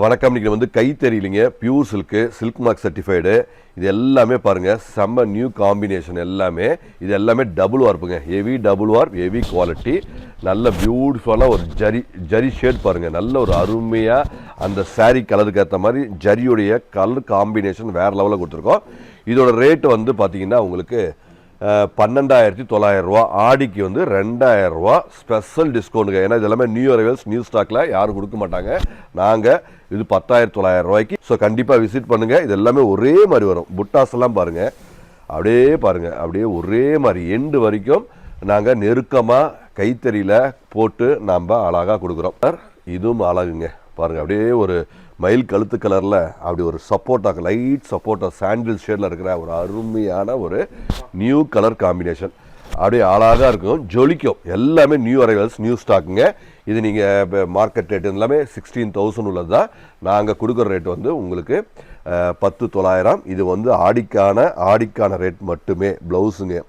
வணக்கம். இன்றைக்கி வந்து கை தெரியலிங்க, பியூர் சில்க் மார்க் சர்டிஃபைடு. இது எல்லாமே பாருங்கள், செம்ம நியூ காம்பினேஷன். இது எல்லாமே டபுள் வார்ப்புங்க. Heavy double warp, heavy quality, நல்ல பியூட்டிஃபுல்லான ஒரு ஜரி ஷேட் பாருங்கள். நல்ல ஒரு அருமையாக அந்த சாரீ கலருக்கு ஏற்ற மாதிரி ஜரியுடைய கலர் காம்பினேஷன் வேறு லெவலில் கொடுத்துருக்கோம். இதோட ரேட்டு வந்து பார்த்திங்கன்னா உங்களுக்கு 12,900 ஆடிக்கு வந்து 2,000 ஸ்பெஷல் டிஸ்கவுண்ட்டுங்க. ஏன்னா இது எல்லாமே நியூ அரைவல்ஸ், நியூ ஸ்டாக்கில் யாரும் கொடுக்க மாட்டாங்க. நாங்கள் இது 10,900. ஸோ கண்டிப்பாக விசிட் பண்ணுங்கள். இது எல்லாமே ஒரே மாதிரி வரும். புட்டாஸ் எல்லாம் பாருங்கள், அப்படியே ஒரே மாதிரி எண்டு வரைக்கும் நாங்கள் நெருக்கமாக கைத்தறியில் போட்டு நாம் அழகாக கொடுக்குறோம். இதுவும் அழகுங்க பாருங்கள். அப்படியே ஒரு மயில் கழுத்து கலரில் அப்படி ஒரு சப்போர்ட்டாக, லைட் சப்போர்ட்டாக சாண்டில் ஷேடில் இருக்கிற ஒரு அருமையான ஒரு நியூ கலர் காம்பினேஷன். அப்படியே அழகாக இருக்கும், ஜொலிக்கும். எல்லாமே நியூ அரைவல்ஸ், நியூ ஸ்டாக்குங்க. இது நீங்கள் இப்போ மார்க்கெட் ரேட்டு எல்லாமே 16,000 உள்ளது தான். நாங்கள் கொடுக்குற ரேட் வந்து உங்களுக்கு 10,900. இது வந்து ஆடிக்கான ரேட் மட்டுமே. ப்ளவுஸுங்க